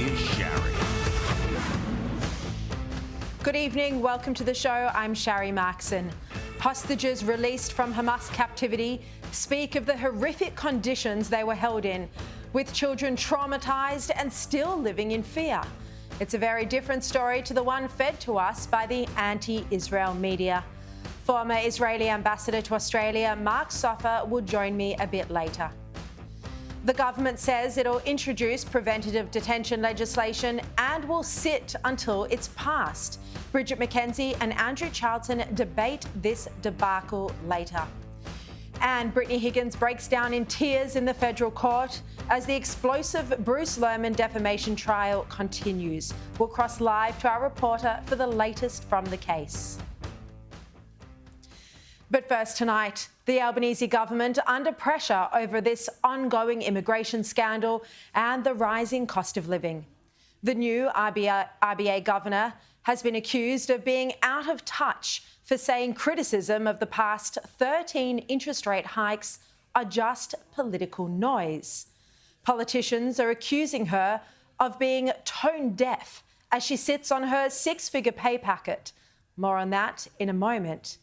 is Sharri. Good evening, welcome to the show. I'm Sharri Maxon. Hostages released from Hamas captivity speak of the horrific conditions they were held in, with children traumatised and still living in fear. It's a very different story to the one fed to us by the anti-Israel media. Former Israeli ambassador to Australia, Mark Soffer, will join me a bit later. The government says it'll introduce preventative detention legislation and will sit until it's passed. Bridget McKenzie and Andrew Charlton debate this debacle later. And Brittany Higgins breaks down in tears in the federal court as the explosive Bruce Lehrmann defamation trial continues. We'll cross live to our reporter for the latest from the case. But first tonight, the Albanese government under pressure over this ongoing immigration scandal and the rising cost of living. The new RBA governor has been accused of being out of touch for saying criticism of the past 13 interest rate hikes are just political noise. Politicians are accusing her of being tone deaf as she sits on her six-figure pay packet. More on that in a moment.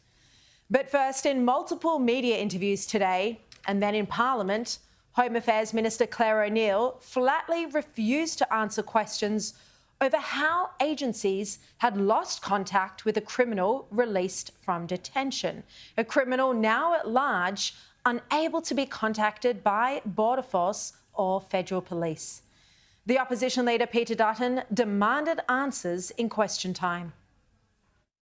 But first, in multiple media interviews today and then in Parliament, Home Affairs Minister Claire O'Neill flatly refused to answer questions over how agencies had lost contact with a criminal released from detention, a criminal now at large, unable to be contacted by Border Force or federal police. The opposition leader Peter Dutton demanded answers in question time.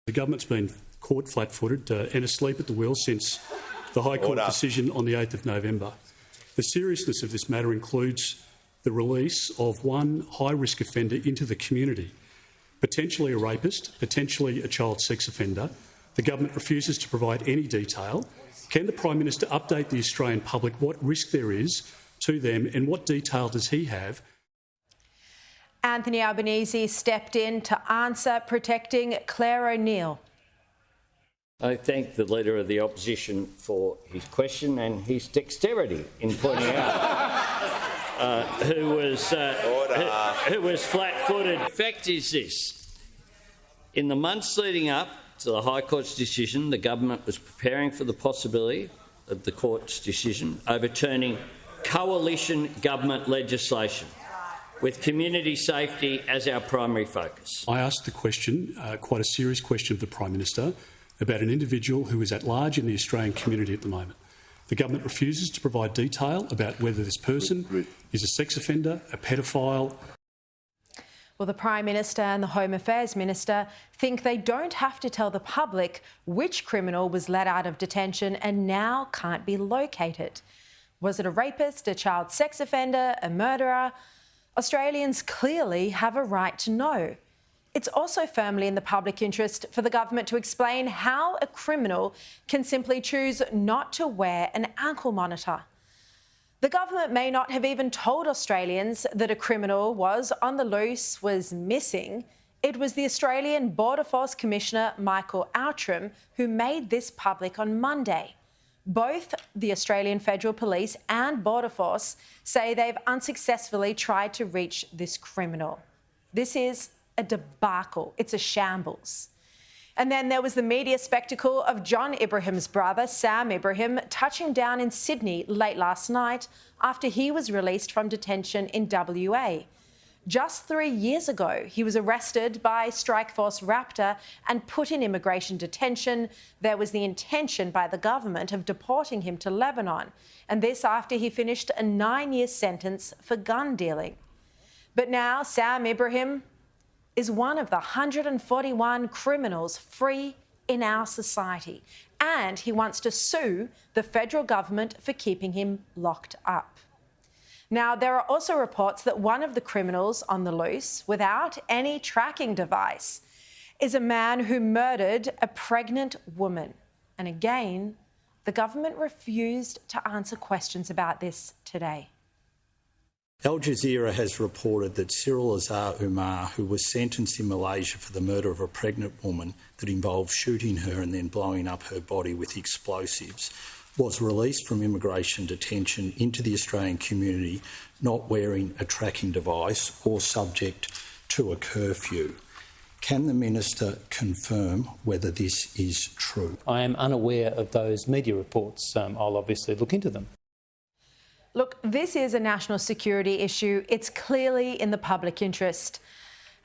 The government's been caught flat-footed and asleep at the wheel since the High Court decision on the 8th of November. The seriousness of this matter includes the release of one high-risk offender into the community, potentially a rapist, potentially a child sex offender. The government refuses to provide any detail. Can the Prime Minister update the Australian public what risk there is to them and what detail does he have? Anthony Albanese stepped in to answer, protecting Claire O'Neill. I thank the Leader of the Opposition for his question and his dexterity in pointing out who was flat-footed. The fact is this. In the months leading up to the High Court's decision, the government was preparing for the possibility of the Court's decision overturning coalition government legislation, with community safety as our primary focus. I asked the question, quite a serious question of the Prime Minister, about an individual who is at large in the Australian community at the moment. The government refuses to provide detail about whether this person is a sex offender, a pedophile. Well, the Prime Minister and the Home Affairs Minister think they don't have to tell the public which criminal was let out of detention and now can't be located. Was it a rapist, a child sex offender, a murderer? Australians clearly have a right to know. It's also firmly in the public interest for the government to explain how a criminal can simply choose not to wear an ankle monitor. The government may not have even told Australians that a criminal was on the loose, was missing. It was the Australian Border Force Commissioner, Michael Outram, who made this public on Monday. Both the Australian Federal Police and Border Force say they've unsuccessfully tried to reach this criminal. This is a debacle. It's a shambles. And then there was the media spectacle of John Ibrahim's brother, Sam Ibrahim, touching down in Sydney late last night after he was released from detention in WA. Just 3 years ago, he was arrested by Strikeforce Raptor and put in immigration detention. There was the intention by the government of deporting him to Lebanon, and this after he finished a 9-year sentence for gun dealing. But now Sam Ibrahim is one of the 141 criminals free in our society, and he wants to sue the federal government for keeping him locked up. Now, there are also reports that one of the criminals on the loose, without any tracking device, is a man who murdered a pregnant woman. And again, the government refused to answer questions about this today. Al Jazeera has reported that Cyril Azhar Umar, who was sentenced in Malaysia for the murder of a pregnant woman that involved shooting her and then blowing up her body with explosives, was released from immigration detention into the Australian community not wearing a tracking device or subject to a curfew. Can the Minister confirm whether this is true? I am unaware of those media reports. I'll obviously look into them. Look, this is a national security issue. It's clearly in the public interest.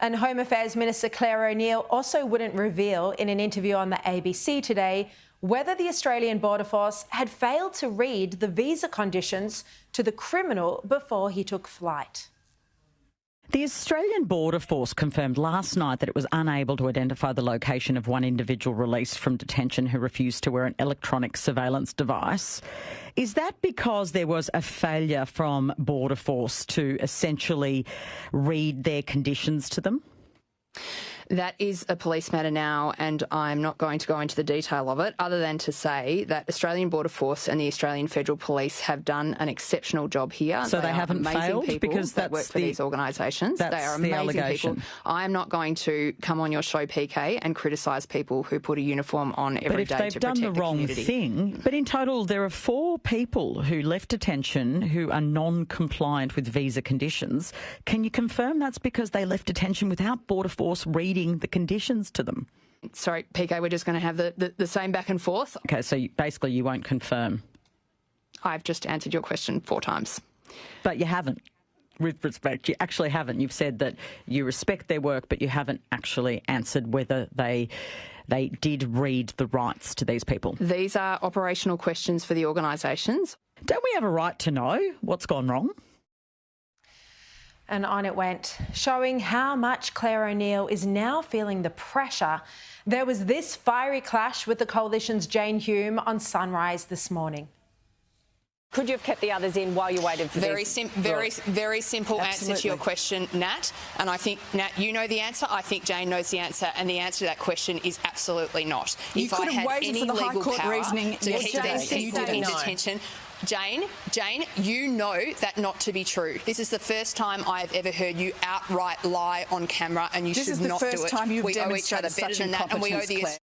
And Home Affairs Minister Clare O'Neil also wouldn't reveal in an interview on the ABC today whether the Australian Border Force had failed to read the visa conditions to the criminal before he took flight. The Australian Border Force confirmed last night that it was unable to identify the location of one individual released from detention who refused to wear an electronic surveillance device. Is that because there was a failure from Border Force to essentially read their conditions to them? That is a police matter now, and I'm not going to go into the detail of it, other than to say that Australian Border Force and the Australian Federal Police have done an exceptional job here. So they haven't failed because that work for these organisations. They are amazing people. I am not going to come on your show, PK, and criticise people who put a uniform on every day to protect the community. But if they've done the wrong thing, but in total there are 4 people who left detention who are non-compliant with visa conditions. Can you confirm that's because they left detention without Border Force reading the conditions to them? Sorry, PK, we're just going to have the same back and forth. Okay, so basically you won't confirm. I've just answered your question 4 times. But you haven't. With respect, you actually haven't. You've said that you respect their work, but you haven't actually answered whether they did read the rights to these people. These are operational questions for the organisations. Don't we have a right to know what's gone wrong? And on it went, showing how much Clare O'Neil is now feeling the pressure. There was this fiery clash with the Coalition's Jane Hume on Sunrise this morning. Could you have kept the others in while you waited for very this? Very simple Absolutely. answer to your question, Nat. And I think, Nat, you know the answer. I think Jane knows the answer. And the answer to that question is absolutely not. You if could I have had waited any for the High legal Court power reasoning to keep yesterday. these people in detention... Jane, you know that not to be true. This is the first time I have ever heard you outright lie on camera, and you should not do it. This is the first time you've we owe each other demonstrated better such than that, and we owe incompetence, the...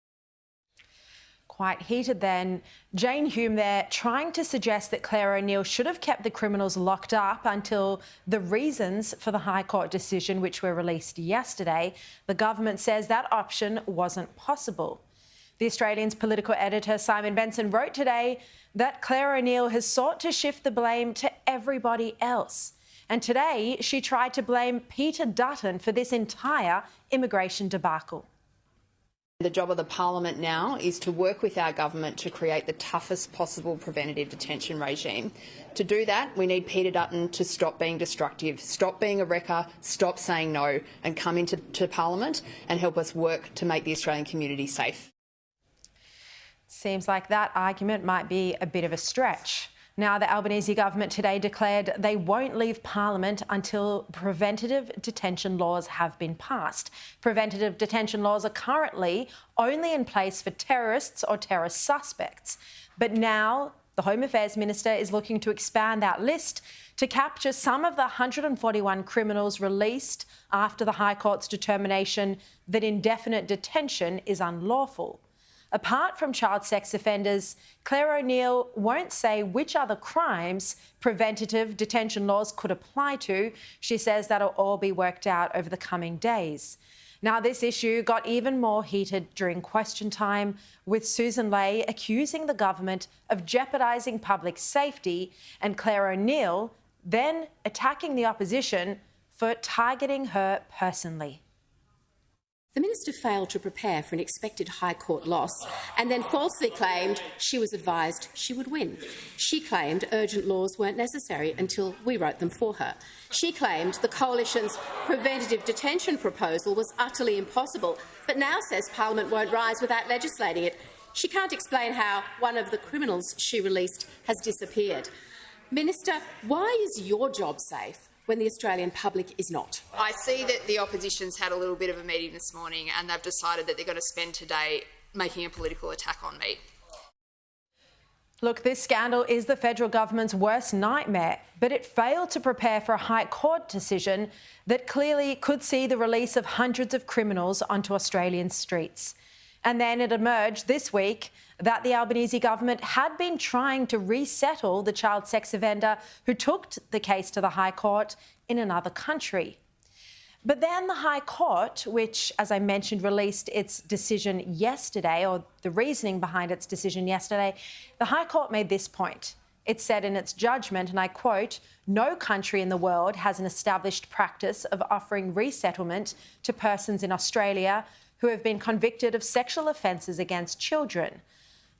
Quite heated then. Jane Hume there trying to suggest that Clare O'Neil should have kept the criminals locked up until the reasons for the High Court decision, which were released yesterday. The government says that option wasn't possible. The Australian's political editor Simon Benson wrote today that Clare O'Neil has sought to shift the blame to everybody else. And today she tried to blame Peter Dutton for this entire immigration debacle. The job of the Parliament now is to work with our government to create the toughest possible preventative detention regime. To do that, we need Peter Dutton to stop being destructive, stop being a wrecker, stop saying no, and come into Parliament and help us work to make the Australian community safe. Seems like that argument might be a bit of a stretch. Now, the Albanese government today declared they won't leave Parliament until preventative detention laws have been passed. Preventative detention laws are currently only in place for terrorists or terrorist suspects. But now the Home Affairs Minister is looking to expand that list to capture some of the 141 criminals released after the High Court's determination that indefinite detention is unlawful. Apart from child sex offenders, Clare O'Neil won't say which other crimes preventative detention laws could apply to. She says that'll all be worked out over the coming days. Now, this issue got even more heated during question time, with Susan Ley accusing the government of jeopardising public safety and Clare O'Neil then attacking the opposition for targeting her personally. The Minister failed to prepare for an expected High Court loss and then falsely claimed she was advised she would win. She claimed urgent laws weren't necessary until we wrote them for her. She claimed the Coalition's preventative detention proposal was utterly impossible, but now says Parliament won't rise without legislating it. She can't explain how one of the criminals she released has disappeared. Minister, why is your job safe when the Australian public is not? I see that the opposition's had a little bit of a meeting this morning and they've decided that they're going to spend today making a political attack on me. Look, this scandal is the federal government's worst nightmare, but it failed to prepare for a High Court decision that clearly could see the release of hundreds of criminals onto Australian streets. And then it emerged this week that the Albanese government had been trying to resettle the child sex offender who took the case to the High Court in another country. But then the High Court, which, as I mentioned, released its decision yesterday, or the reasoning behind its decision yesterday, the High Court made this point. It said in its judgment, and I quote, "No country in the world has an established practice of offering resettlement to persons in Australia who have been convicted of sexual offences against children.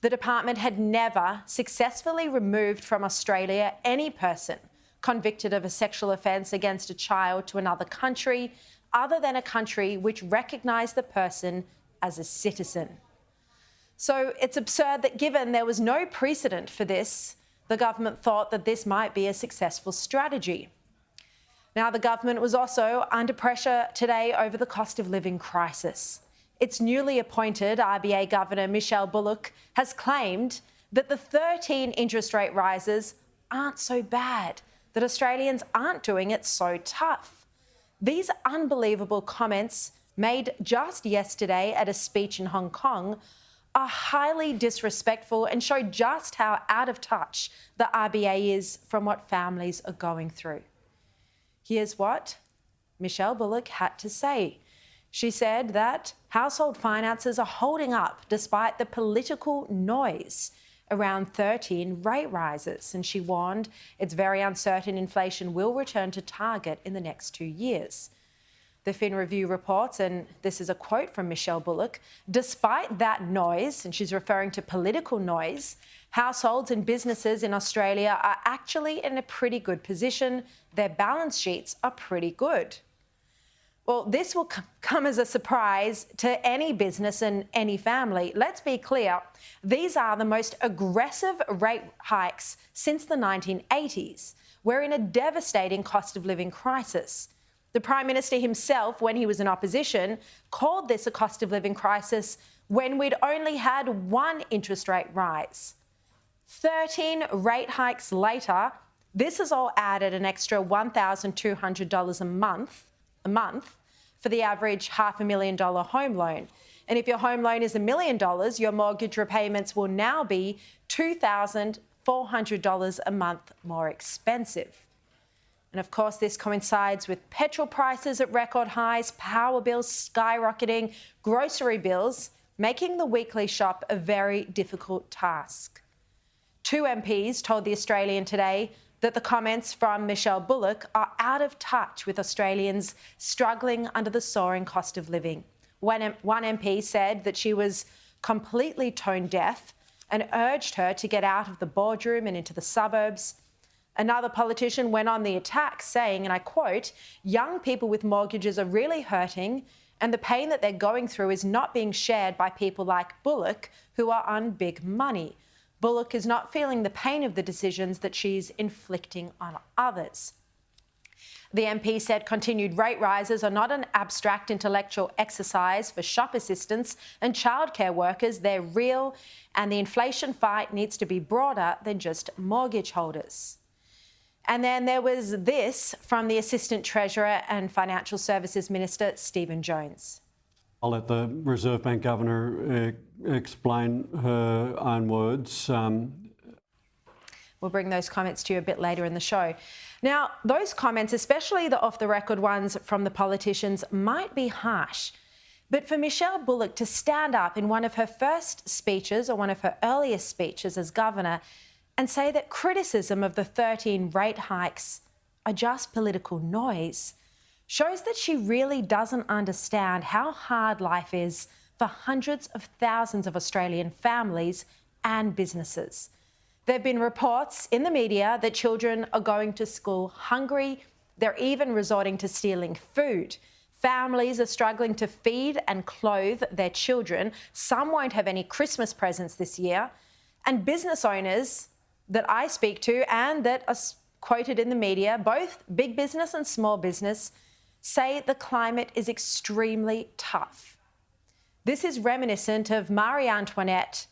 The department had never successfully removed from Australia any person convicted of a sexual offence against a child to another country other than a country which recognised the person as a citizen." So it's absurd that given there was no precedent for this, the government thought that this might be a successful strategy. Now, the government was also under pressure today over the cost of living crisis. Its newly appointed RBA Governor, Michelle Bullock, has claimed that the 13 interest rate rises aren't so bad, that Australians aren't doing it so tough. These unbelievable comments made just yesterday at a speech in Hong Kong are highly disrespectful and show just how out of touch the RBA is from what families are going through. Here's what Michelle Bullock had to say. She said that household finances are holding up despite the political noise around 13 rate rises, and she warned it's very uncertain inflation will return to target in the next 2 years. The Fin Review reports, and this is a quote from Michelle Bullock, "Despite that noise," and she's referring to political noise, "households and businesses in Australia are actually in a pretty good position. Their balance sheets are pretty good." Well, this will come as a surprise to any business and any family. Let's be clear, these are the most aggressive rate hikes since the 1980s. We're in a devastating cost of living crisis. The Prime Minister himself, when he was in opposition, called this a cost of living crisis when we'd only had one interest rate rise. 13 rate hikes later, this has all added an extra $1,200 a month for the average $500,000 home loan. And if your home loan is $1 million, your mortgage repayments will now be $2,400 a month more expensive. And of course, this coincides with petrol prices at record highs, power bills skyrocketing, grocery bills, making the weekly shop a very difficult task. 2 MPs told The Australian today that the comments from Michelle Bullock are out of touch with Australians struggling under the soaring cost of living. One MP said that she was completely tone deaf and urged her to get out of the boardroom and into the suburbs. Another politician went on the attack saying, and I quote, "Young people with mortgages are really hurting and the pain that they're going through is not being shared by people like Bullock who are on big money. Bullock is not feeling the pain of the decisions that she's inflicting on others." The MP said continued rate rises are not an abstract intellectual exercise for shop assistants and childcare workers. They're real, and the inflation fight needs to be broader than just mortgage holders. And then there was this from the Assistant Treasurer and Financial Services Minister, Stephen Jones. I'll let the Reserve Bank Governor explain her own words. We'll bring those comments to you a bit later in the show. Now, those comments, especially the off-the-record ones from the politicians, might be harsh. But for Michelle Bullock to stand up in one of her first speeches or one of her earliest speeches as governor and say that criticism of the 13 rate hikes are just political noise shows that she really doesn't understand how hard life is for hundreds of thousands of Australian families and businesses. There have been reports in the media that children are going to school hungry. They're even resorting to stealing food. Families are struggling to feed and clothe their children. Some won't have any Christmas presents this year. And business owners that I speak to and that are quoted in the media, both big business and small business, say the climate is extremely tough. This is reminiscent of Marie Antoinette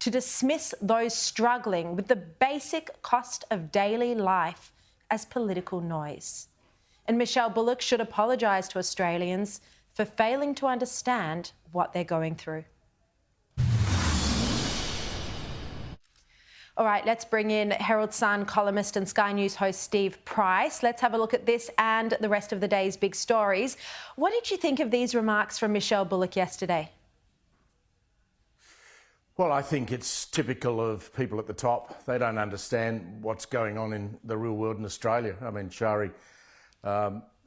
to dismiss those struggling with the basic cost of daily life as political noise. And Michelle Bullock should apologise to Australians for failing to understand what they're going through. All right, let's bring in Herald Sun columnist and Sky News host Steve Price. Let's have a look at this and the rest of the day's big stories. What did you think of these remarks from Michelle Bullock yesterday? Well, I think it's typical of people at the top. They don't understand what's going on in the real world in Australia. I mean, Sharri,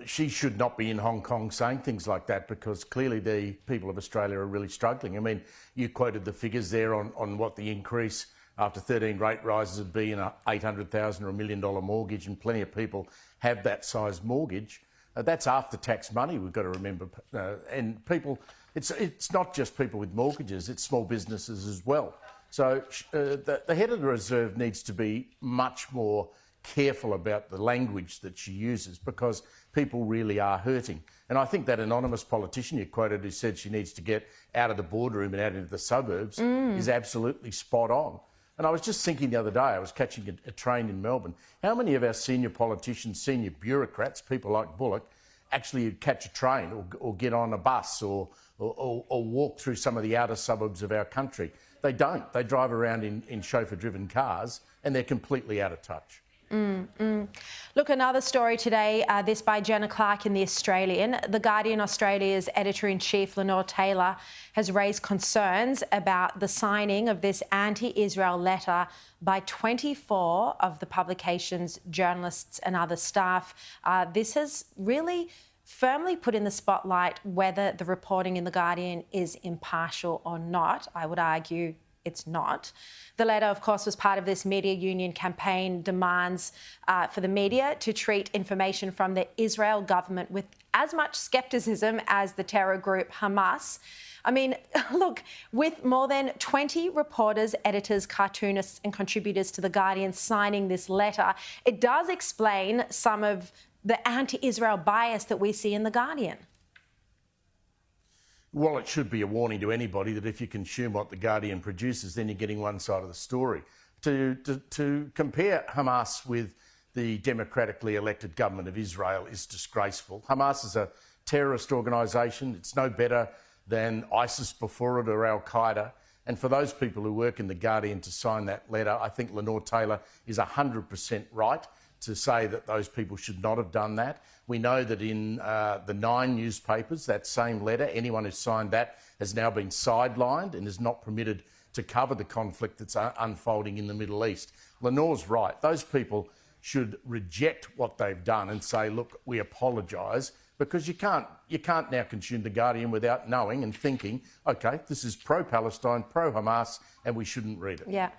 she should not be in Hong Kong saying things like that, because clearly the people of Australia are really struggling. I mean, you quoted the figures there on what the increase after 13 rate rises would be in a $800,000 or $1 million mortgage, and plenty of people have that size mortgage. That's after-tax money, we've got to remember. And people, it's not just people with mortgages, it's small businesses as well. So the head of the Reserve needs to be much more careful about the language that she uses, because people really are hurting. And I think that anonymous politician you quoted who said she needs to get out of the boardroom and out into the suburbs is absolutely spot on. And I was just thinking the other day, I was catching a train in Melbourne, how many of our senior politicians, senior bureaucrats, people like Bullock, actually catch a train or get on a bus or walk through some of the outer suburbs of our country? They don't. They drive around in chauffeur-driven cars, and they're completely out of touch. Look, another story today, this by Jenna Clark in The Australian. The Guardian Australia's editor-in-chief, Lenore Taylor, has raised concerns about the signing of this anti-Israel letter by 24 of the publication's journalists and other staff. This has really firmly put in the spotlight whether the reporting in The Guardian is impartial or not. I would argue it's not. The letter, of course, was part of this media union campaign demands for the media to treat information from the Israel government with as much scepticism as the terror group Hamas. I mean, look, with more than 20 reporters, editors, cartoonists and contributors to The Guardian signing this letter, it does explain some of the anti-Israel bias that we see in The Guardian. Well, it should be a warning to anybody that if you consume what The Guardian produces, then you're getting one side of the story. To compare Hamas with the democratically elected government of Israel is disgraceful. Hamas is a terrorist organisation. It's no better than ISIS before it or Al-Qaeda. And for those people who work in The Guardian to sign that letter, I think Lenore Taylor is 100% right to say that those people should not have done that. We know that in the 9 newspapers, that same letter, anyone who signed that has now been sidelined and is not permitted to cover the conflict that's unfolding in the Middle East. Lenore's right. Those people should reject what they've done and say, look, we apologise, because you can't now consume The Guardian without knowing and thinking, OK, this is pro-Palestine, pro-Hamas, and we shouldn't read it. Yeah.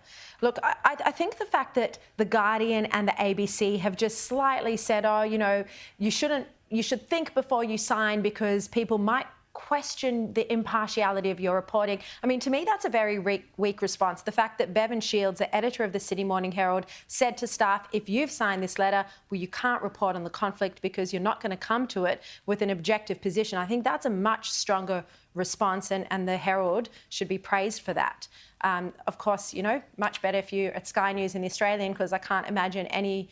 Look, I think the fact that The Guardian and the ABC have just slightly said, oh, you know, you should think before you sign because people might question the impartiality of your reporting. I mean, to me, that's a very weak response. The fact that Bevan Shields, the editor of the Sydney Morning Herald, said to staff, if you've signed this letter, well, you can't report on the conflict because you're not going to come to it with an objective position. I think that's a much stronger response, and the Herald should be praised for that. Of course, you know, much better if you're at Sky News and The Australian, because I can't imagine any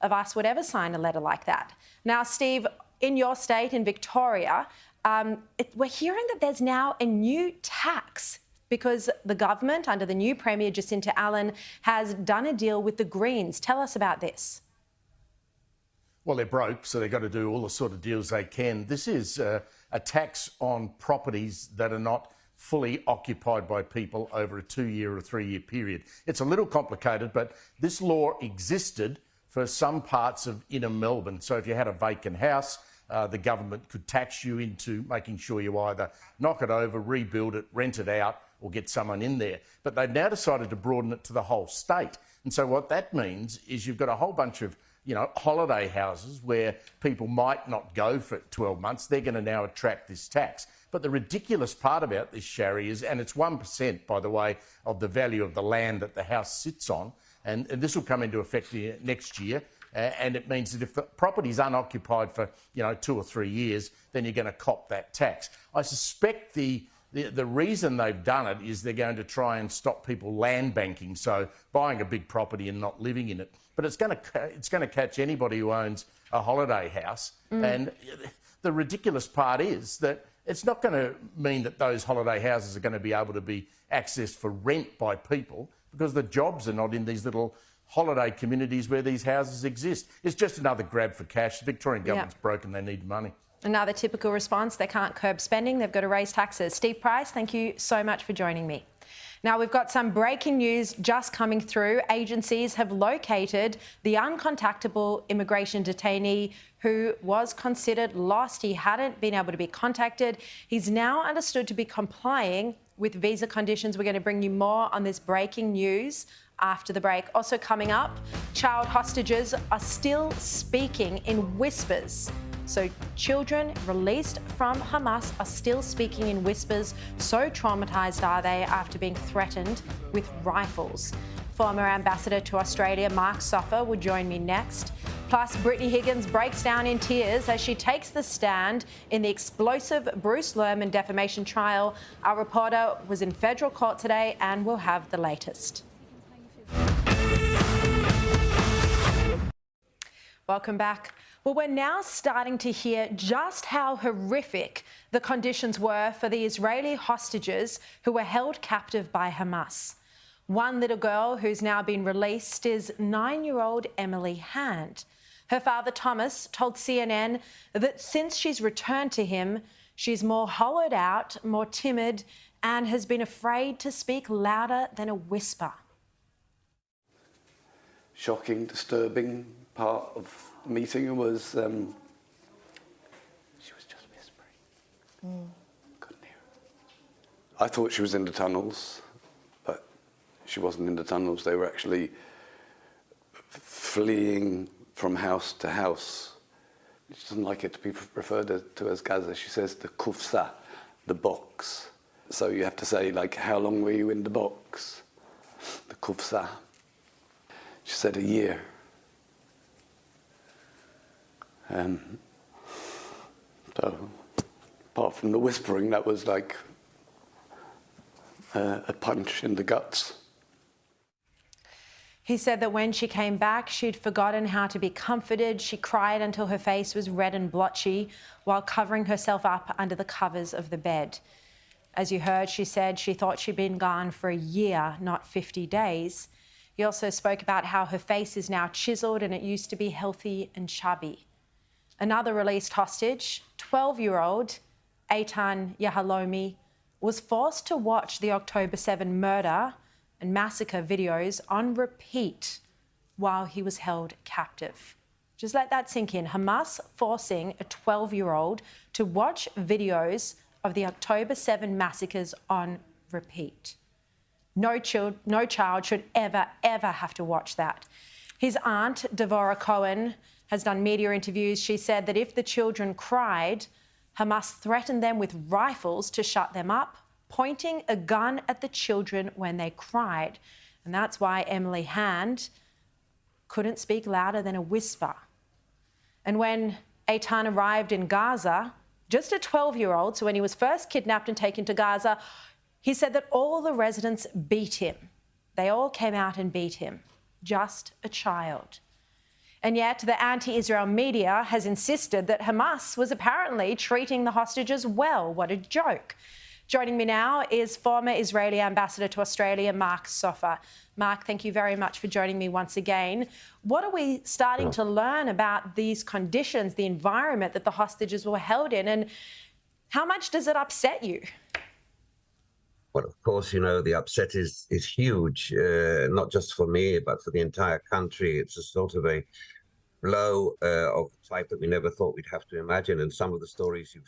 of us would ever sign a letter like that. Now, Steve, in your state, in Victoria, we're hearing that there's now a new tax because the government, under the new Premier Jacinta Allen, has done a deal with the Greens. Tell us about this. Well, they're broke, so they've got to do all the sort of deals they can. This is a tax on properties that are not fully occupied by people over a 2-year or 3-year period. It's a little complicated, but this law existed for some parts of inner Melbourne. So if you had a vacant house, the government could tax you into making sure you either knock it over, rebuild it, rent it out, or get someone in there. But they've now decided to broaden it to the whole state. And so what that means is you've got a whole bunch of, you know, holiday houses where people might not go for 12 months. They're going to now attract this tax. But the ridiculous part about this, Sharri, is, and it's 1%, by the way, of the value of the land that the house sits on, and this will come into effect next year. And it means that if the property's unoccupied for, you know, 2 or 3 years, then you're going to cop that tax. I suspect the reason they've done it is they're going to try and stop people land banking, so buying a big property and not living in it. But it's going to catch anybody who owns a holiday house. And the ridiculous part is that it's not going to mean that those holiday houses are going to be able to be accessed for rent by people. because the jobs are not in these little holiday communities where these houses exist. It's just another grab for cash. The Victorian government's broken, they need money. Another typical response, they can't curb spending, they've got to raise taxes. Steve Price, thank you so much for joining me. Now, we've got some breaking news just coming through. Agencies have located the uncontactable immigration detainee who was considered lost. He hadn't been able to be contacted. He's now understood to be complying with visa conditions. We're going to bring you more on this breaking news after the break. Also coming up, child hostages are still speaking in whispers. So children released from Hamas are still speaking in whispers. So traumatised are they after being threatened with rifles. Former ambassador to Australia, Mark Soffer, will join me next. Plus, Brittany Higgins breaks down in tears as she takes the stand in the explosive Bruce Lehrmann defamation trial. Our reporter was in federal court today and we'll have the latest. Welcome back. Well, we're now starting to hear just how horrific the conditions were for the Israeli hostages who were held captive by Hamas. One little girl who's now been released is 9-year-old Emily Hand. Her father, Thomas, told CNN that since she's returned to him, she's more hollowed out, more timid, and has been afraid to speak louder than a whisper. Shocking, disturbing part of the meeting was she was just whispering. Couldn't hear her. I thought she was in the tunnels, but she wasn't in the tunnels. They were actually fleeing from house to house. She doesn't like it to be referred to as Gaza. She says the kufsa, the box. So you have to say, like, how long were you in the box? The kufsa. She said a year. So, apart from the whispering, that was like a punch in the guts. He said that when she came back, she'd forgotten how to be comforted. She cried until her face was red and blotchy while covering herself up under the covers of the bed. As you heard, she said she thought she'd been gone for a year, not 50 days. He also spoke about how her face is now chiselled and it used to be healthy and chubby. Another released hostage, 12-year-old Eitan Yahalomi, was forced to watch the October 7 murder and massacre videos on repeat while he was held captive. Just let that sink in. Hamas forcing a 12-year-old to watch videos of the October 7 massacres on repeat. No child should ever, ever have to watch that. His aunt, Devorah Cohen, has done media interviews. She said that if the children cried, Hamas threatened them with rifles to shut them up, pointing a gun at the children when they cried. And that's why Emily Hand couldn't speak louder than a whisper. And when Eitan arrived in Gaza, just a 12-year-old, so when he was first kidnapped and taken to Gaza, he said that all the residents beat him. They all came out and beat him. Just a child. And yet the anti-Israel media has insisted that Hamas was apparently treating the hostages well. What a joke. Joining me now is former Israeli ambassador to Australia, Mark Soffer. Mark, thank you very much for joining me once again. What are we starting to learn about these conditions, the environment that the hostages were held in, and how much does it upset you? Well, of course, you know, the upset is huge, not just for me, but for the entire country. It's a sort of a blow of the type that we never thought we'd have to imagine. And some of the stories you've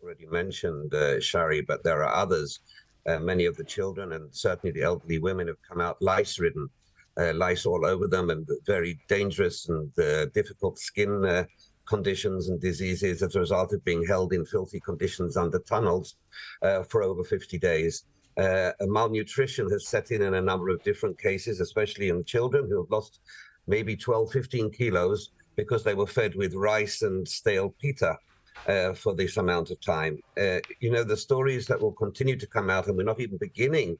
already mentioned, Sharri, but there are others. Many of the children and certainly the elderly women have come out lice-ridden, lice all over them, and very dangerous and difficult skin conditions and diseases as a result of being held in filthy conditions under tunnels for over 50 days. Malnutrition has set in a number of different cases, especially in children who have lost maybe 12, 15 kilos because they were fed with rice and stale pita for this amount of time. You know, the stories that will continue to come out, and we're not even beginning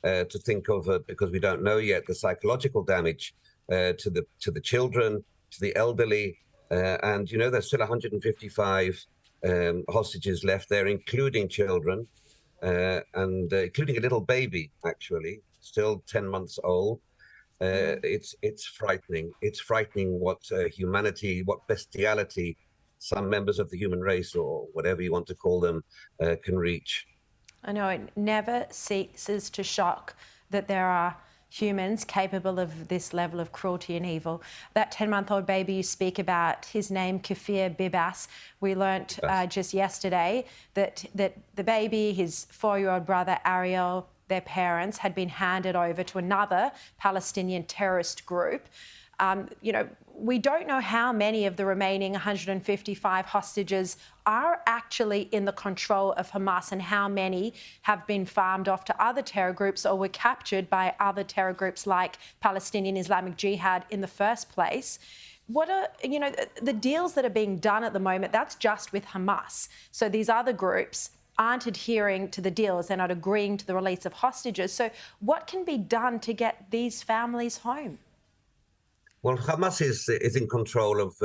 to think of, because we don't know yet, the psychological damage to the children, to the elderly, and, you know, there's still 155 hostages left there, including children, and including a little baby, actually. still 10 months old. It's frightening. It's frightening what humanity, what bestiality some members of the human race, or whatever you want to call them, can reach. I know it never ceases to shock that there are humans capable of this level of cruelty and evil. That 10-month-old baby you speak about, his name Kafir Bibas, we learnt just yesterday that the baby, his 4-year-old brother Ariel, their parents, had been handed over to another Palestinian terrorist group. We don't know how many of the remaining 155 hostages are actually in the control of Hamas and how many have been farmed off to other terror groups or were captured by other terror groups like Palestinian Islamic Jihad in the first place. What are, the deals that are being done at the moment, that's just with Hamas. So these other groups aren't adhering to the deals. They're not agreeing to the release of hostages. So what can be done to get these families home? Well, Hamas is in control of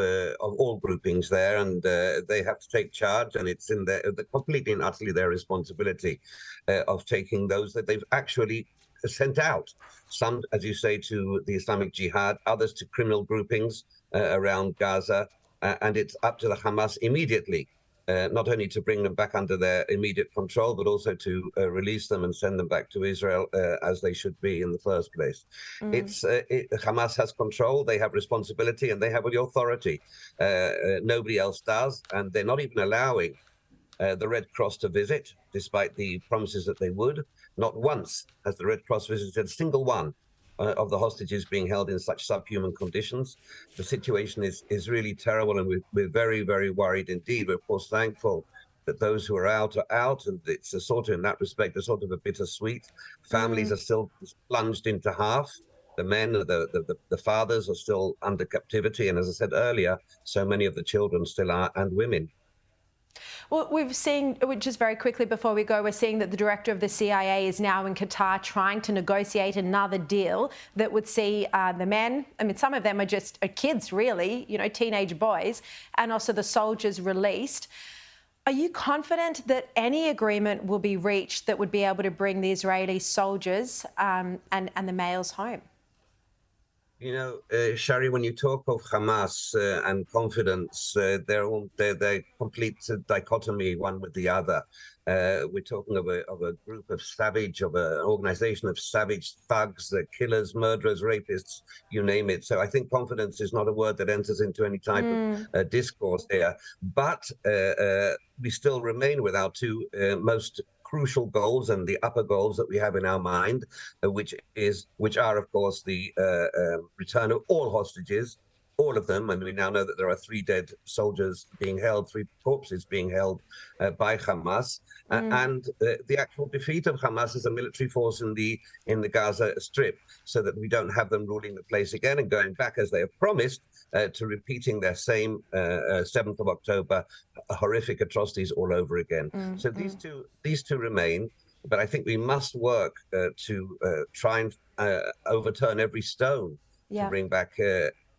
all groupings there, and they have to take charge, and it's in their completely and utterly their responsibility of taking those that they've actually sent out. Some, as you say, to the Islamic Jihad, others to criminal groupings around Gaza, and it's up to the Hamas immediately, not only to bring them back under their immediate control, but also to release them and send them back to Israel as they should be in the first place. Hamas has control, they have responsibility, and they have the authority. Nobody else does, and they're not even allowing the Red Cross to visit, despite the promises that they would. Not once has the Red Cross visited a single one of the hostages being held in such subhuman conditions. The situation is really terrible, and we're very, very worried indeed. We're, of course, thankful that those who are out, and it's a sort of, in that respect, a sort of a bittersweet. Families are still plunged into half. The men, the fathers are still under captivity, and as I said earlier, so many of the children still are, and women. Well, we've seen, just very quickly before we go, we're seeing that the director of the CIA is now in Qatar trying to negotiate another deal that would see the men, some of them are just kids really, teenage boys, and also the soldiers released. Are you confident that any agreement will be reached that would be able to bring the Israeli soldiers and the males home? Sharri, when you talk of Hamas and confidence, they're complete dichotomy, one with the other. We're talking of a group of an organization of savage thugs, killers, murderers, rapists, you name it. So I think confidence is not a word that enters into any type of discourse here. But we still remain with our two most crucial goals and the upper goals that we have in our mind, which are, of course, the return of all hostages, all of them. And we now know that there are 3 dead soldiers being held, 3 corpses being held by Hamas, and the actual defeat of Hamas as a military force in the Gaza Strip, so that we don't have them ruling the place again and going back, as they have promised, to repeating their same 7th of October horrific atrocities all over again. So these two remain, but I think we must work to try and overturn every stone to bring back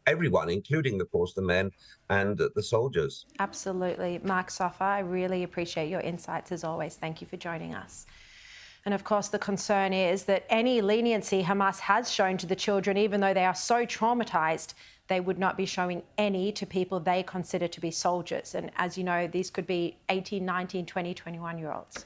everyone, including, of course, the men and the soldiers. Absolutely. Mark Soffa, I really appreciate your insights as always. Thank you for joining us. And of course, the concern is that any leniency Hamas has shown to the children, even though they are so traumatised, they would not be showing any to people they consider to be soldiers. And as you know, these could be 18, 19, 20, 21-year-olds.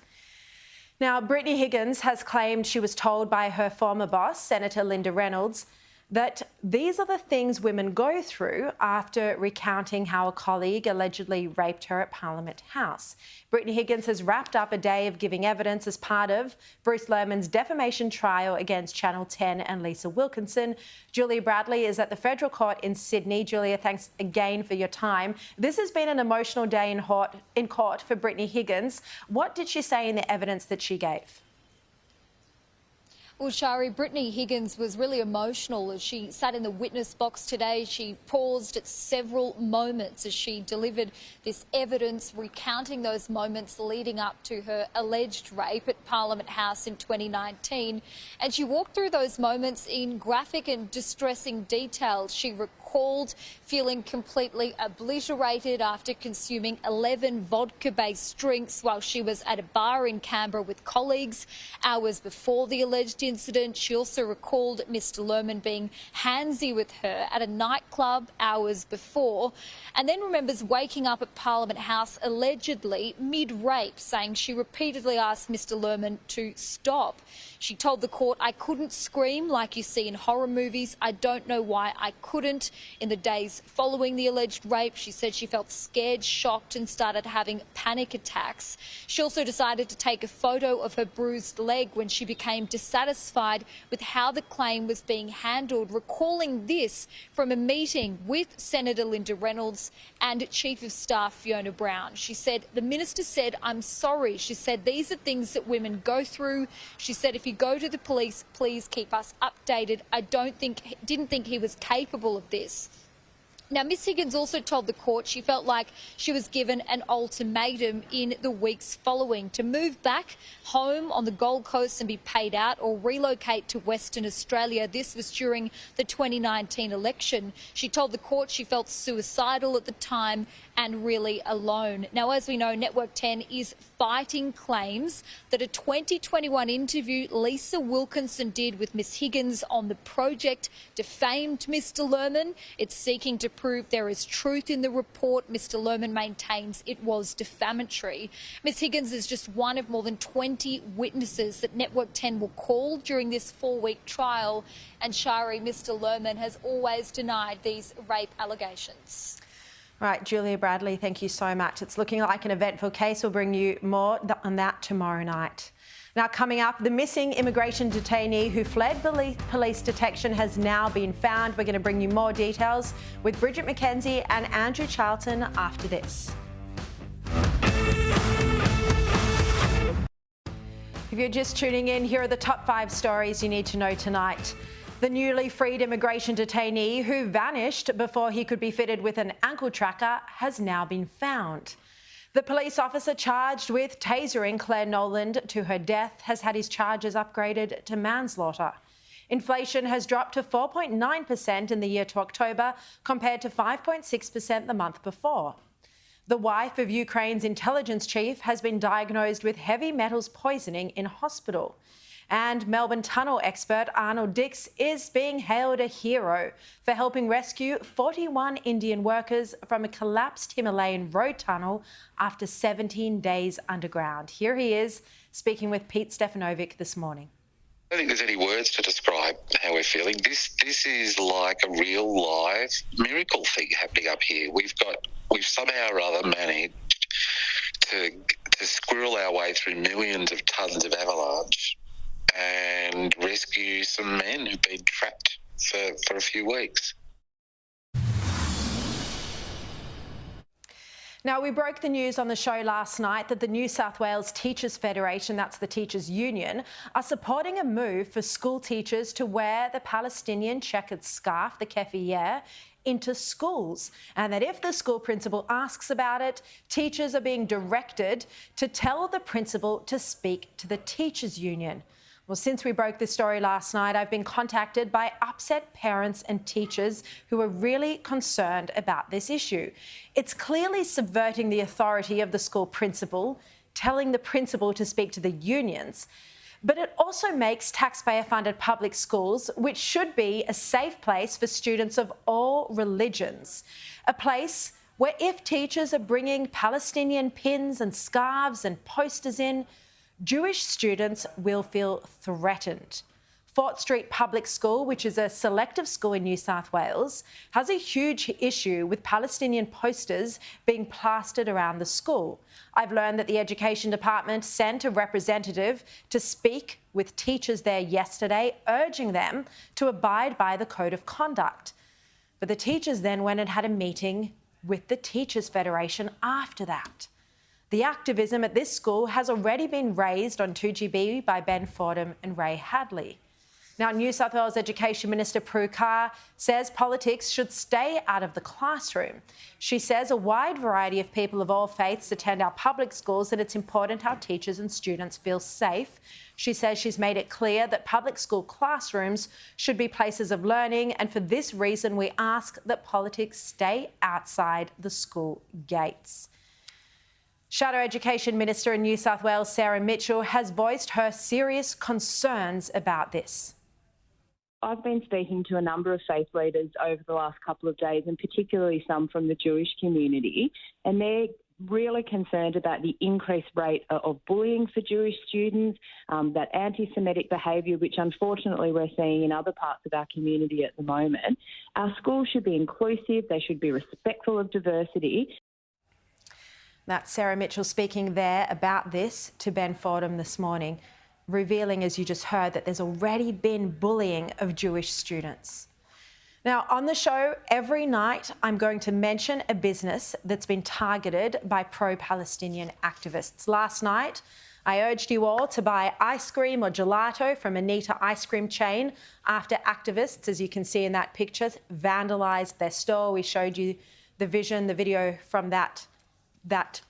Now, Brittany Higgins has claimed she was told by her former boss, Senator Linda Reynolds, that these are the things women go through after recounting how a colleague allegedly raped her at Parliament House. Brittany Higgins has wrapped up a day of giving evidence as part of Bruce Lehrmann's defamation trial against Channel 10 and Lisa Wilkinson. Julia Bradley is at the Federal Court in Sydney. Julia, thanks again for your time. This has been an emotional day in court for Brittany Higgins. What did she say in the evidence that she gave? Well, Sharri, Brittany Higgins was really emotional as she sat in the witness box today. She paused at several moments as she delivered this evidence, recounting those moments leading up to her alleged rape at Parliament House in 2019. And she walked through those moments in graphic and distressing detail. She recorded recalled feeling completely obliterated after consuming 11 vodka-based drinks while she was at a bar in Canberra with colleagues hours before the alleged incident. She also recalled Mr Lehrmann being handsy with her at a nightclub hours before, and then remembers waking up at Parliament House allegedly mid-rape, saying she repeatedly asked Mr Lehrmann to stop. She told the court, "I couldn't scream like you see in horror movies. I don't know why I couldn't." In the days following the alleged rape, she said she felt scared, shocked and started having panic attacks. She also decided to take a photo of her bruised leg when she became dissatisfied with how the claim was being handled, recalling this from a meeting with Senator Linda Reynolds and Chief of Staff Fiona Brown. She said, "The minister said, I'm sorry." She said, "These are things that women go through." She said, "If you go to the police, please keep us updated. I didn't think he was capable of this." Now, Ms Higgins also told the court she felt like she was given an ultimatum in the weeks following to move back home on the Gold Coast and be paid out or relocate to Western Australia. This was during the 2019 election. She told the court she felt suicidal at the time and really alone. Now, as we know, Network 10 is fighting claims that a 2021 interview Lisa Wilkinson did with Ms Higgins on the project defamed Mr Lehrmann. It's seeking to prove there is truth in the report. Mr Lehrmann maintains it was defamatory. Ms Higgins is just one of more than 20 witnesses that Network 10 will call during this 4-week trial. And Sharri, Mr Lehrmann has always denied these rape allegations. Right, Julia Bradley, thank you so much. It's looking like an eventful case. We'll bring you more on that tomorrow night. Now, coming up, the missing immigration detainee who fled police detection has now been found. We're going to bring you more details with Bridget McKenzie and Andrew Charlton after this. If you're just tuning in, here are the top 5 stories you need to know tonight. The newly freed immigration detainee who vanished before he could be fitted with an ankle tracker has now been found. The police officer charged with tasering Claire Noland to her death has had his charges upgraded to manslaughter. Inflation has dropped to 4.9% in the year to October, compared to 5.6% the month before. The wife of Ukraine's intelligence chief has been diagnosed with heavy metals poisoning in hospital. And Melbourne tunnel expert Arnold Dix is being hailed a hero for helping rescue 41 Indian workers from a collapsed Himalayan road tunnel after 17 days underground. Here he is speaking with Pete Stefanovic this morning. I don't think there's any words to describe how we're feeling. This is like a real live miracle thing happening up here. We've somehow or other managed to squirrel our way through millions of tonnes of avalanche and rescue some men who've been trapped for a few weeks. Now, we broke the news on the show last night that the New South Wales Teachers Federation, that's the teachers' union, are supporting a move for school teachers to wear the Palestinian checkered scarf, the keffiyeh, into schools, and that if the school principal asks about it, teachers are being directed to tell the principal to speak to the teachers' union. Well, since we broke this story last night, I've been contacted by upset parents and teachers who are really concerned about this issue. It's clearly subverting the authority of the school principal, telling the principal to speak to the unions. But it also makes taxpayer-funded public schools, which should be a safe place for students of all religions, a place where if teachers are bringing Palestinian pins and scarves and posters in, Jewish students will feel threatened. Fort Street Public School, which is a selective school in New South Wales, has a huge issue with Palestinian posters being plastered around the school. I've learned that the Education Department sent a representative to speak with teachers there yesterday, urging them to abide by the Code of Conduct. But the teachers then went and had a meeting with the Teachers Federation after that. The activism at this school has already been raised on 2GB by Ben Fordham and Ray Hadley. Now, New South Wales Education Minister Prue Carr says politics should stay out of the classroom. She says a wide variety of people of all faiths attend our public schools and it's important our teachers and students feel safe. She says she's made it clear that public school classrooms should be places of learning, and for this reason we ask that politics stay outside the school gates. Shadow Education Minister in New South Wales, Sarah Mitchell, has voiced her serious concerns about this. I've been speaking to a number of faith leaders over the last couple of days, and particularly some from the Jewish community, and they're really concerned about the increased rate of bullying for Jewish students, that anti-Semitic behaviour, which unfortunately we're seeing in other parts of our community at the moment. Our schools should be inclusive, they should be respectful of diversity. That's Sarah Mitchell speaking there about this to Ben Fordham this morning, revealing, as you just heard, that there's already been bullying of Jewish students. Now, on the show, every night, I'm going to mention a business that's been targeted by pro-Palestinian activists. Last night, I urged you all to buy ice cream or gelato from Anita ice cream chain after activists, as you can see in that picture, vandalised their store. We showed you the video from that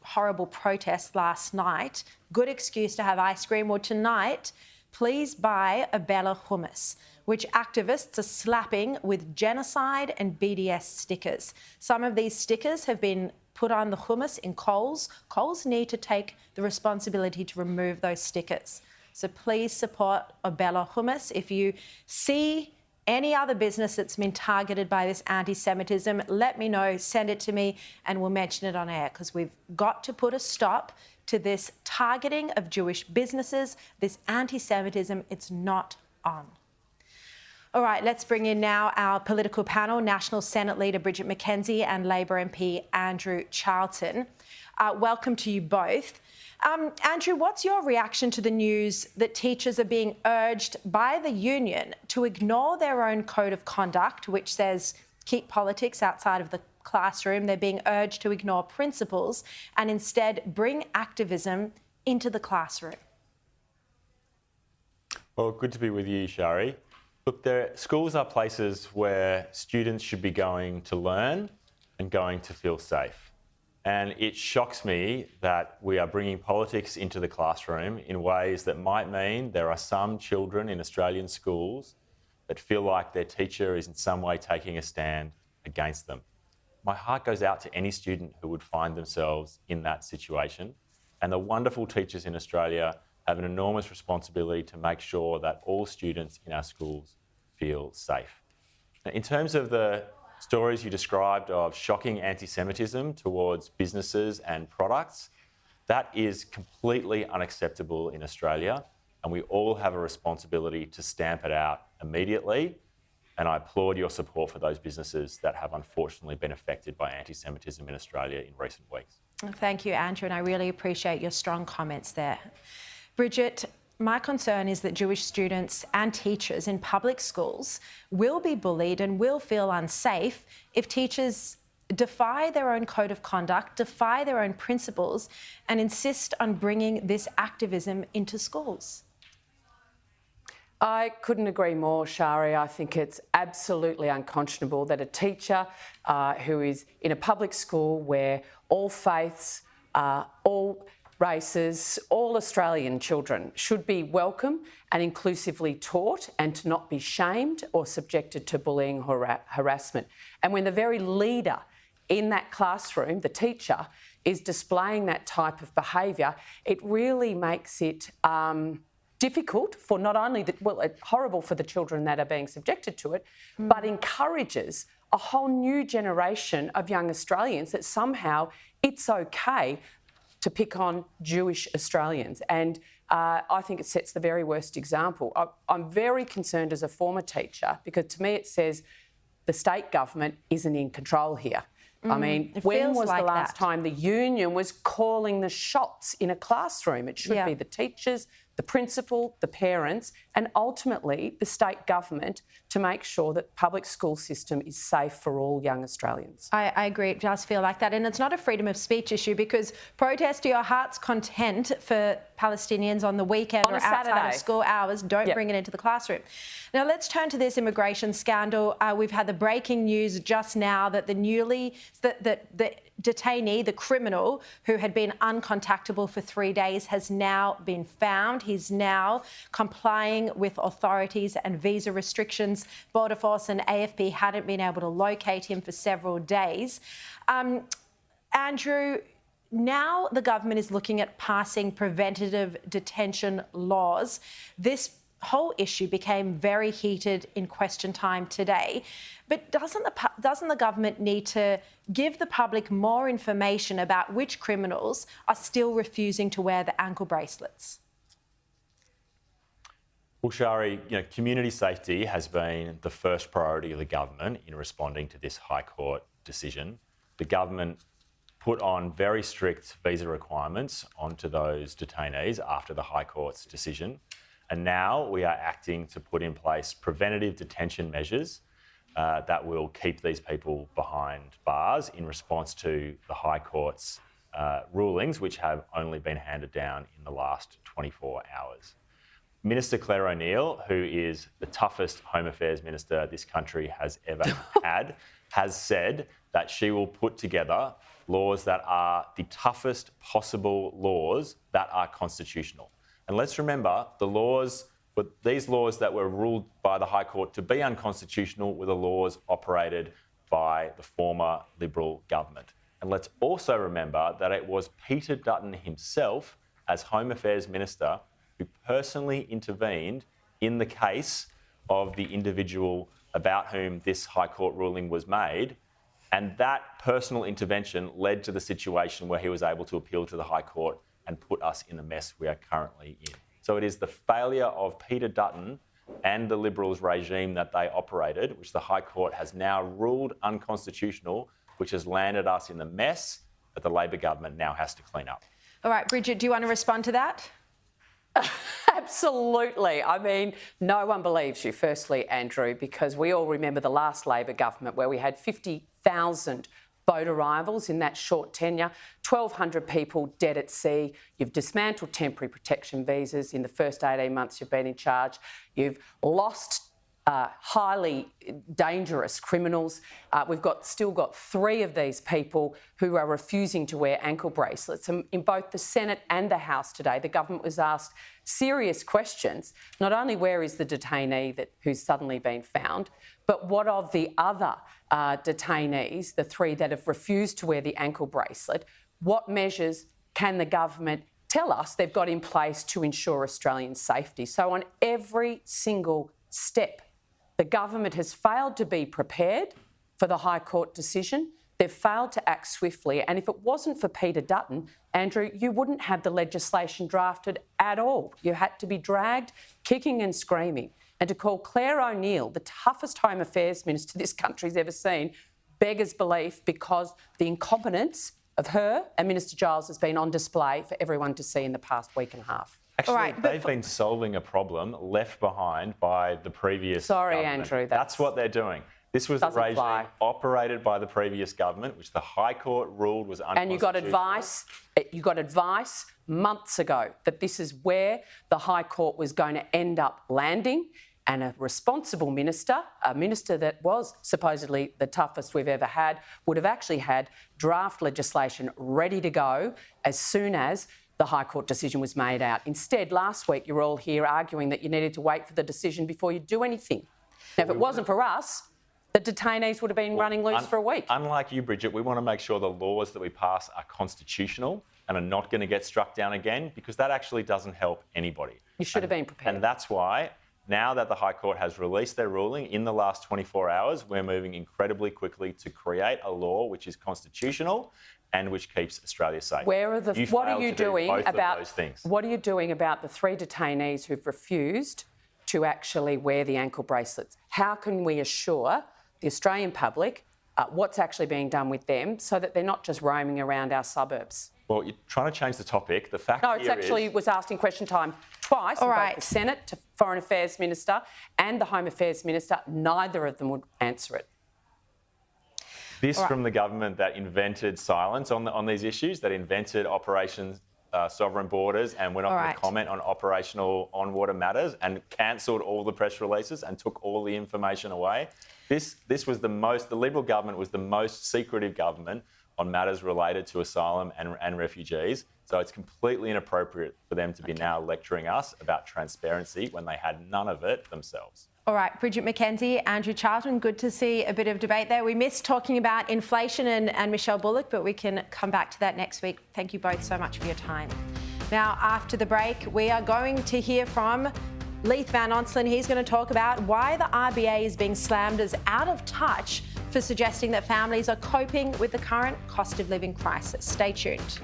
horrible protest last night. Good excuse to have ice cream. Well, tonight, please buy a Bella hummus, which activists are slapping with genocide and BDS stickers. Some of these stickers have been put on the hummus in Coles. Coles need to take the responsibility to remove those stickers. So please support a Bella hummus. If you see any other business that's been targeted by this anti-Semitism, let me know, send it to me, and we'll mention it on air, because we've got to put a stop to this targeting of Jewish businesses, this anti-Semitism. It's not on. All right, let's bring in now our political panel, National Senate Leader Bridget McKenzie and Labor MP Andrew Charlton. Welcome to you both. Andrew, what's your reaction to the news that teachers are being urged by the union to ignore their own code of conduct, which says keep politics outside of the classroom? They're being urged to ignore principles and instead bring activism into the classroom. Well, good to be with you, Sharri. Look, schools are places where students should be going to learn and going to feel safe. And it shocks me that we are bringing politics into the classroom in ways that might mean there are some children in Australian schools that feel like their teacher is in some way taking a stand against them. My heart goes out to any student who would find themselves in that situation. And the wonderful teachers in Australia have an enormous responsibility to make sure that all students in our schools feel safe. Now, in terms of the stories you described of shocking anti-Semitism towards businesses and products, that is completely unacceptable in Australia, and we all have a responsibility to stamp it out immediately. And I applaud your support for those businesses that have unfortunately been affected by anti-Semitism in Australia in recent weeks. Thank you, Andrew, and I really appreciate your strong comments there. Bridget, my concern is that Jewish students and teachers in public schools will be bullied and will feel unsafe if teachers defy their own code of conduct, defy their own principles, and insist on bringing this activism into schools. I couldn't agree more, Sharri. I think it's absolutely unconscionable that a teacher who is in a public school where all faiths, all races, all Australian children should be welcome and inclusively taught and to not be shamed or subjected to bullying or harassment. And when the very leader in that classroom, the teacher, is displaying that type of behaviour, it really makes it difficult for not only, horrible for the children that are being subjected to it, but encourages a whole new generation of young Australians that somehow it's okay to pick on Jewish Australians. And I think it sets the very worst example. I'm very concerned as a former teacher because to me it says the state government isn't in control here. I mean, when was the last time the union was calling the shots in a classroom? It should be the teachers, the principal, the parents, and ultimately the state government to make sure that the public school system is safe for all young Australians. I agree. It does feel like that. And it's not a freedom of speech issue, because protest to your heart's content for Palestinians on the weekend or outside of school hours. Don't bring it into the classroom. Now, let's turn to this immigration scandal. We've had the breaking news just now that the detainee, the criminal who had been uncontactable for 3 days, has now been found. He's now complying with authorities and visa restrictions. Border Force and AFP hadn't been able to locate him for several days. Andrew, now the government is looking at passing preventative detention laws. This whole issue became very heated in question time today. But doesn't the government need to give the public more information about which criminals are still refusing to wear the ankle bracelets? Well, Sharri, community safety has been the first priority of the government in responding to this High Court decision. The government put on very strict visa requirements onto those detainees after the High Court's decision. And now we are acting to put in place preventative detention measures that will keep these people behind bars in response to the High Court's rulings, which have only been handed down in the last 24 hours. Minister Claire O'Neill, who is the toughest Home Affairs Minister this country has ever had, has said that she will put together laws that are the toughest possible laws that are constitutional. And let's remember, these laws that were ruled by the High Court to be unconstitutional were the laws operated by the former Liberal government. And let's also remember that it was Peter Dutton himself, as Home Affairs Minister, who personally intervened in the case of the individual about whom this High Court ruling was made. And that personal intervention led to the situation where he was able to appeal to the High Court and put us in the mess we are currently in. So it is the failure of Peter Dutton and the Liberals regime that they operated, which the High Court has now ruled unconstitutional, which has landed us in the mess that the Labor government now has to clean up. All right, Bridget, do you want to respond to that? Absolutely. I mean, no one believes you, firstly, Andrew, because we all remember the last Labor government where we had 50,000 boat arrivals in that short tenure, 1,200 people dead at sea. You've dismantled temporary protection visas in the first 18 months you've been in charge. You've lost highly dangerous criminals. We've still got 3 of these people who are refusing to wear ankle bracelets. And in both the Senate and the House today, the government was asked serious questions, not only where is the detainee who's suddenly been found, but what of the other detainees, the 3 that have refused to wear the ankle bracelet? What measures can the government tell us they've got in place to ensure Australian safety? So on every single step, the government has failed to be prepared for the High Court decision. They've failed to act swiftly. And if it wasn't for Peter Dutton, Andrew, you wouldn't have the legislation drafted at all. You had to be dragged kicking and screaming. And to call Claire O'Neill the toughest Home Affairs Minister this country's ever seen beggars belief, because the incompetence of her and Minister Giles has been on display for everyone to see in the past week and a half. Actually, they've been solving a problem left behind by the previous government. Andrew. That's what they're doing. This was a regime operated by the previous government, which the High Court ruled was unconstitutional. And you got advice months ago that this is where the High Court was going to end up landing. And a responsible minister, a minister that was supposedly the toughest we've ever had, would have actually had draft legislation ready to go as soon as the High Court decision was made out. Instead, last week, you were all here arguing that you needed to wait for the decision before you do anything. Now, if it wasn't for us, the detainees would have been running loose for a week. Unlike you, Bridget, we want to make sure the laws that we pass are constitutional and are not going to get struck down again, because that actually doesn't help anybody. You should have been prepared. And that's why, now that the High Court has released their ruling in the last 24 hours, we're moving incredibly quickly to create a law which is constitutional and which keeps Australia safe. What are you doing about those things? What are you doing about the 3 detainees who've refused to actually wear the ankle bracelets? How can we assure the Australian public what's actually being done with them so that they're not just roaming around our suburbs. Well, you're trying to change the topic. The fact No, it's actually was asked in question time twice. All right. Both the Senate, to Foreign Affairs Minister and the Home Affairs Minister. Neither of them would answer it. This from the government that invented silence on these issues, that invented Operation Sovereign Borders, and we're not going to comment on operational on-water matters, and cancelled all the press releases and took all the information away. This was the Liberal government was the most secretive government on matters related to asylum and refugees. So it's completely inappropriate for them to be now lecturing us about transparency when they had none of it themselves. All right, Bridget McKenzie, Andrew Charlton, good to see a bit of debate there. We missed talking about inflation and Michelle Bullock, but we can come back to that next week. Thank you both so much for your time. Now, after the break, we are going to hear from Leith Van Onselen. He's going to talk about why the RBA is being slammed as out of touch for suggesting that families are coping with the current cost of living crisis. Stay tuned.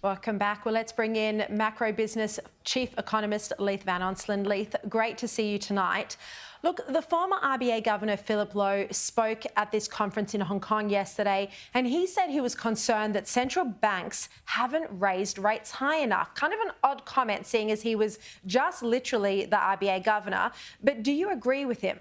Welcome back. Well, let's bring in macro business chief economist Leith Van Onselen. Leith, great to see you tonight. Look, the former RBA Governor Philip Lowe spoke at this conference in Hong Kong yesterday, and he said he was concerned that central banks haven't raised rates high enough. Kind of an odd comment, seeing as he was just literally the RBA Governor. But do you agree with him?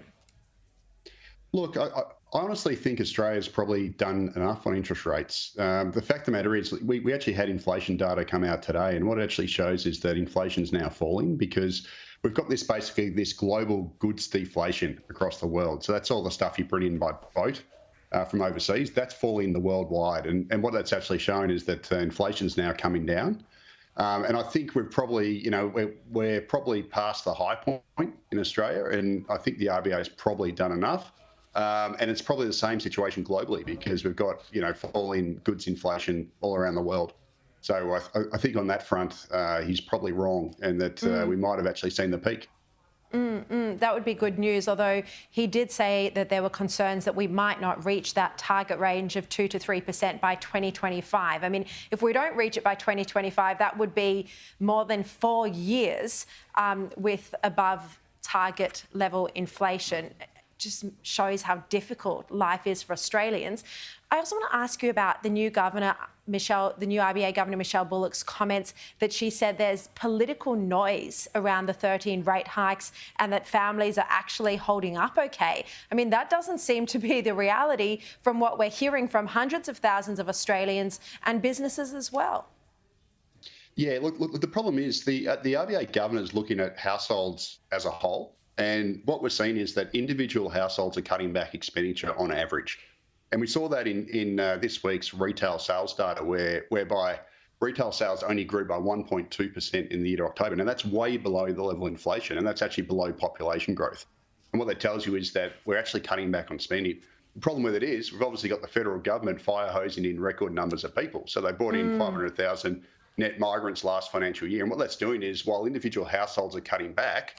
Look, I honestly think Australia's probably done enough on interest rates. The fact of the matter is we actually had inflation data come out today, and what it actually shows is that inflation's now falling because we've got this global goods deflation across the world. So that's all the stuff you bring in by boat from overseas. That's falling worldwide. And what that's actually showing is that inflation's now coming down. And I think we've probably, we're probably past the high point in Australia, and I think the RBA has probably done enough. And it's probably the same situation globally because we've got, falling goods inflation all around the world. So I think on that front, he's probably wrong, and that we might have actually seen the peak. That would be good news, although he did say that there were concerns that we might not reach that target range of 2 to 3% by 2025. I mean, if we don't reach it by 2025, that would be more than 4 years with above target level inflation. Just shows how difficult life is for Australians. I also want to ask you about the new governor, the new RBA Governor Michelle Bullock's comments that she said there's political noise around the 13 rate hikes and that families are actually holding up okay. I mean, that doesn't seem to be the reality from what we're hearing from hundreds of thousands of Australians and businesses as well. Yeah, look, the problem is the RBA Governor is looking at households as a whole. And what we're seeing is that individual households are cutting back expenditure on average. And we saw that in this week's retail sales data, whereby retail sales only grew by 1.2% in the year to October. Now, that's way below the level of inflation, and that's actually below population growth. And what that tells you is that we're actually cutting back on spending. The problem with it is we've obviously got the federal government fire hosing in record numbers of people. So they brought in 500,000 net migrants last financial year. And what that's doing is while individual households are cutting back,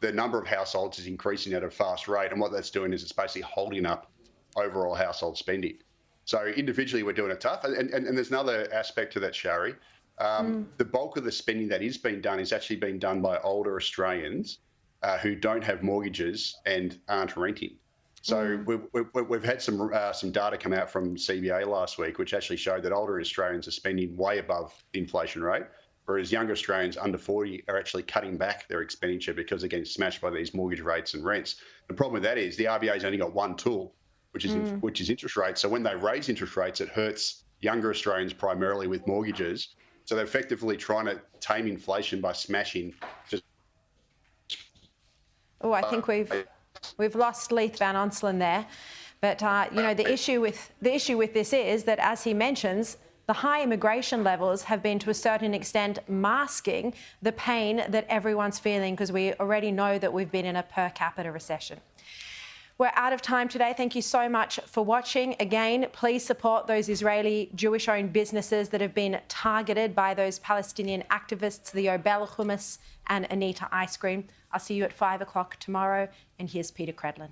the number of households is increasing at a fast rate. And what that's doing is it's basically holding up overall household spending. So individually, we're doing it tough. And there's another aspect to that, Sharri. The bulk of the spending that is being done is actually being done by older Australians who don't have mortgages and aren't renting. So we've had some data come out from CBA last week, which actually showed that older Australians are spending way above the inflation rate, whereas younger Australians under 40 are actually cutting back their expenditure because they're getting smashed by these mortgage rates and rents. The problem with that is the RBA's only got one tool, which is interest rates. So when they raise interest rates, it hurts younger Australians primarily with mortgages. So they're effectively trying to tame inflation by smashing. I think we've lost Leith Van Onselen there, but the issue with this is that, as he mentions, the high immigration levels have been to a certain extent masking the pain that everyone's feeling, because we already know that we've been in a per capita recession. We're out of time today. Thank you so much for watching. Again, please support those Israeli Jewish-owned businesses that have been targeted by those Palestinian activists, the Obel Hummus and Anita Ice Cream. I'll see you at 5 o'clock tomorrow. And here's Peter Credlin.